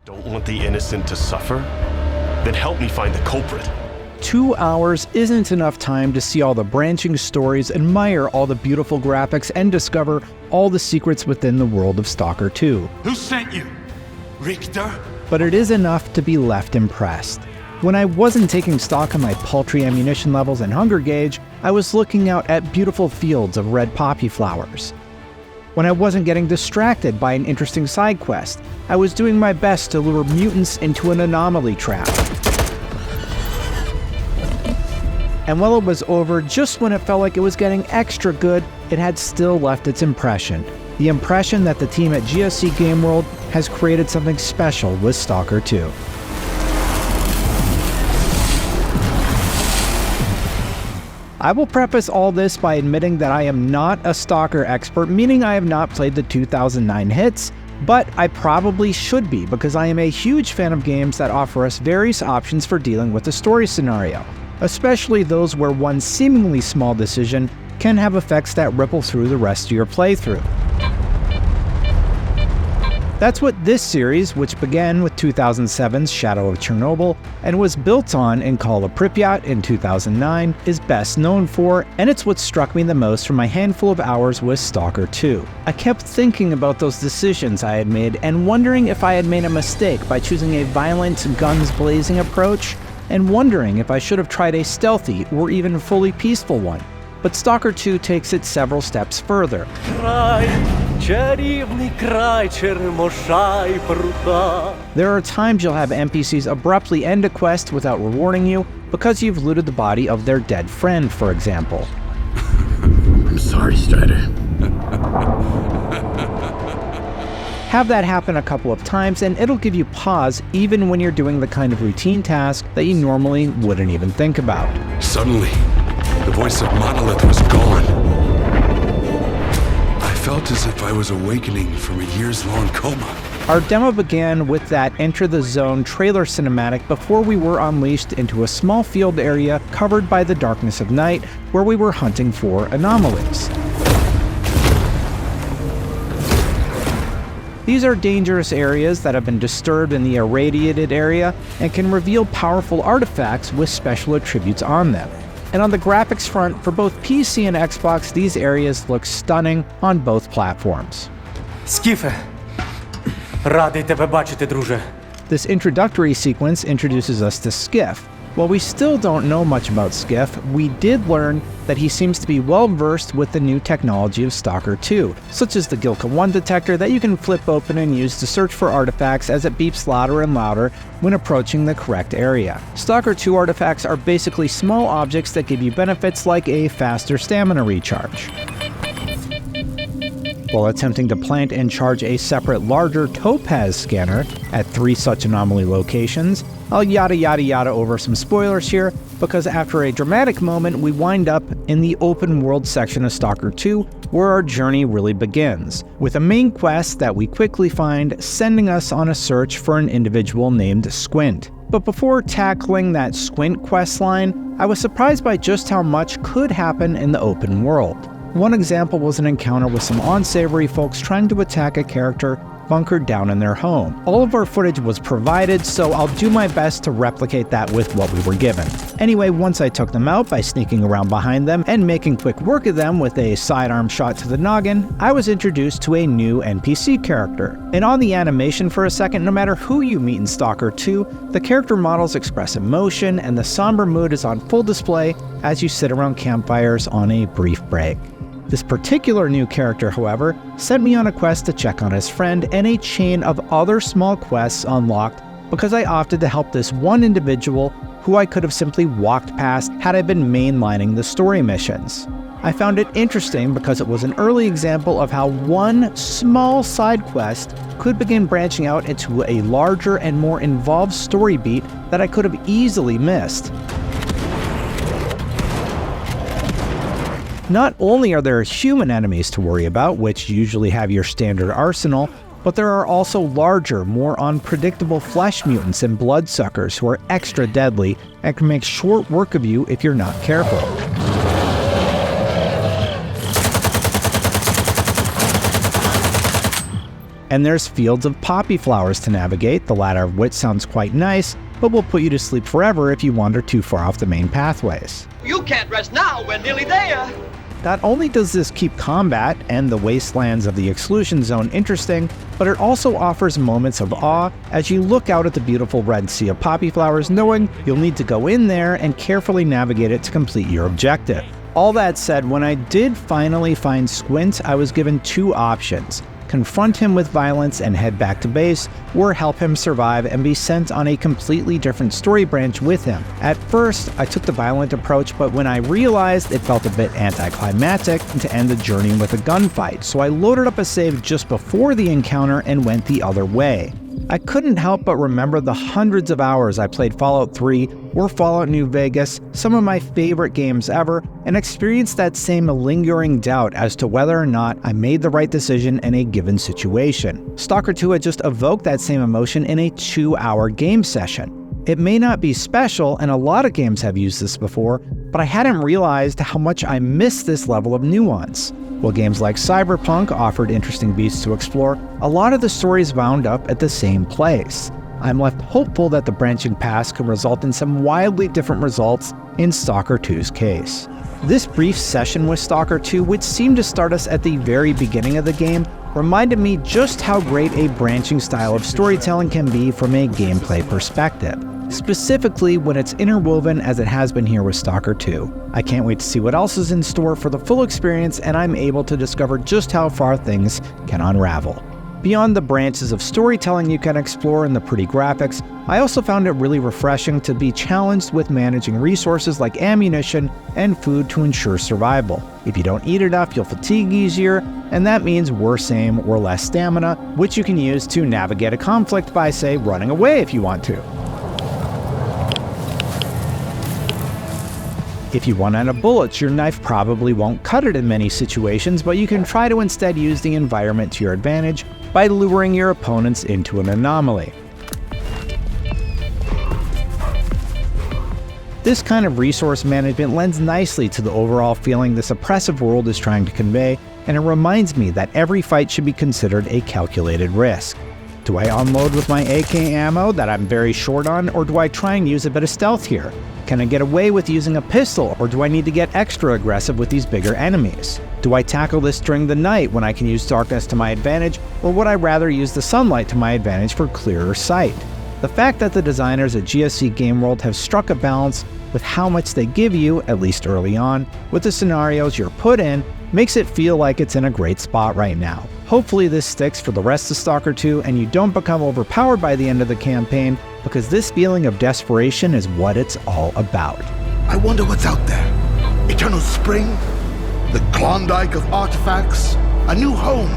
Don't want the innocent to suffer? Then help me find the culprit. 2 hours isn't enough time to see all the branching stories, admire all the beautiful graphics, and discover all the secrets within the world of Stalker 2. Who sent you? Richter? But it is enough to be left impressed. When I wasn't taking stock of my paltry ammunition levels and hunger gauge, I was looking out at beautiful fields of red poppy flowers. When I wasn't getting distracted by an interesting side quest, I was doing my best to lure mutants into an anomaly trap. And while it was over, just when it felt like it was getting extra good, it had still left its impression. The impression that the team at GSC Game World has created something special with Stalker 2. I will preface all this by admitting that I am not a Stalker expert, meaning I have not played the 2009 hits, but I probably should be because I am a huge fan of games that offer us various options for dealing with a story scenario, especially those where one seemingly small decision can have effects that ripple through the rest of your playthrough. That's what this series, which began with 2007's Shadow of Chernobyl and was built on in Call of Pripyat in 2009, is best known for, and it's what struck me the most from my handful of hours with Stalker 2. I kept thinking about those decisions I had made and wondering if I had made a mistake by choosing a violent, guns-blazing approach, and wondering if I should have tried a stealthy or even fully peaceful one. But Stalker 2 takes it several steps further. There are times you'll have NPCs abruptly end a quest without rewarding you because you've looted the body of their dead friend, for example. I'm sorry, Strider. Have that happen a couple of times and it'll give you pause even when you're doing the kind of routine task that you normally wouldn't even think about. Suddenly, the voice of Monolith was gone. I felt as if I was awakening from a years-long coma. Our demo began with that Enter the Zone trailer cinematic before we were unleashed into a small field area covered by the darkness of night where we were hunting for anomalies. These are dangerous areas that have been disturbed in the irradiated area and can reveal powerful artifacts with special attributes on them. And on the graphics front, for both PC and Xbox, these areas look stunning on both platforms. Скіфе, радий тебе бачити, друже. This introductory sequence introduces us to Skiff. While we still don't know much about Skiff, we did learn that he seems to be well versed with the new technology of Stalker 2, such as the Gilka 1 detector that you can flip open and use to search for artifacts as it beeps louder and louder when approaching the correct area. Stalker 2 artifacts are basically small objects that give you benefits like a faster stamina recharge. While attempting to plant and charge a separate larger Topaz scanner at 3 such anomaly locations, I'll yada yada yada over some spoilers here, because after a dramatic moment we wind up in the open world section of Stalker 2 where our journey really begins, with a main quest that we quickly find sending us on a search for an individual named Squint. But before tackling that Squint questline, I was surprised by just how much could happen in the open world. One example was an encounter with some unsavory folks trying to attack a character bunkered down in their home. All of our footage was provided, so I'll do my best to replicate that with what we were given. Anyway, once I took them out by sneaking around behind them and making quick work of them with a sidearm shot to the noggin, I was introduced to a new NPC character. And on the animation for a second, no matter who you meet in Stalker 2, the character models express emotion and the somber mood is on full display as you sit around campfires on a brief break. This particular new character, however, sent me on a quest to check on his friend, and a chain of other small quests unlocked because I opted to help this one individual who I could have simply walked past had I been mainlining the story missions. I found it interesting because it was an early example of how one small side quest could begin branching out into a larger and more involved story beat that I could have easily missed. Not only are there human enemies to worry about, which usually have your standard arsenal, but there are also larger, more unpredictable flesh mutants and bloodsuckers who are extra deadly and can make short work of you if you're not careful. And there's fields of poppy flowers to navigate, the latter of which sounds quite nice, but will put you to sleep forever if you wander too far off the main pathways. You can't rest now, we're nearly there! Not only does this keep combat and the wastelands of the exclusion zone interesting, but it also offers moments of awe as you look out at the beautiful red sea of poppy flowers, knowing you'll need to go in there and carefully navigate it to complete your objective. All that said, when I did finally find Squint, I was given two options: confront him with violence and head back to base, or help him survive and be sent on a completely different story branch with him. At first, I took the violent approach, but when I realized it felt a bit anticlimactic to end the journey with a gunfight, so I loaded up a save just before the encounter and went the other way. I couldn't help but remember the hundreds of hours I played Fallout 3 or Fallout New Vegas, some of my favorite games ever, and experienced that same lingering doubt as to whether or not I made the right decision in a given situation. Stalker 2 had just evoked that same emotion in a 2-hour game session. It may not be special, and a lot of games have used this before, but I hadn't realized how much I missed this level of nuance. While games like Cyberpunk offered interesting beasts to explore, a lot of the stories wound up at the same place. I'm left hopeful that the branching paths can result in some wildly different results in Stalker 2's case. This brief session with Stalker 2, which seemed to start us at the very beginning of the game, reminded me just how great a branching style of storytelling can be from a gameplay perspective, specifically when it's interwoven as it has been here with Stalker 2. I can't wait to see what else is in store for the full experience, and I'm able to discover just how far things can unravel. Beyond the branches of storytelling you can explore and the pretty graphics, I also found it really refreshing to be challenged with managing resources like ammunition and food to ensure survival. If you don't eat enough, you'll fatigue easier, and that means worse aim or less stamina, which you can use to navigate a conflict by, say, running away if you want to. If you run out of bullets, your knife probably won't cut it in many situations, but you can try to instead use the environment to your advantage by luring your opponents into an anomaly. This kind of resource management lends nicely to the overall feeling this oppressive world is trying to convey, and it reminds me that every fight should be considered a calculated risk. Do I unload with my AK ammo that I'm very short on, or do I try and use a bit of stealth here? Can I get away with using a pistol, or do I need to get extra aggressive with these bigger enemies? Do I tackle this during the night when I can use darkness to my advantage, or would I rather use the sunlight to my advantage for clearer sight? The fact that the designers at GSC Game World have struck a balance with how much they give you, at least early on, with the scenarios you're put in, makes it feel like it's in a great spot right now. Hopefully this sticks for the rest of Stalker 2 and you don't become overpowered by the end of the campaign, because this feeling of desperation is what it's all about. I wonder what's out there. Eternal Spring? The Klondike of artifacts? A new home?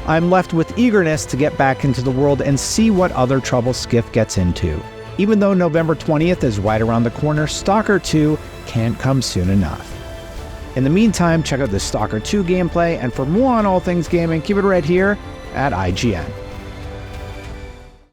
I'm left with eagerness to get back into the world and see what other trouble Skiff gets into. Even though November 20th is right around the corner, Stalker 2 can't come soon enough. In the meantime, check out the Stalker 2 gameplay, and for more on all things gaming, keep it right here at IGN.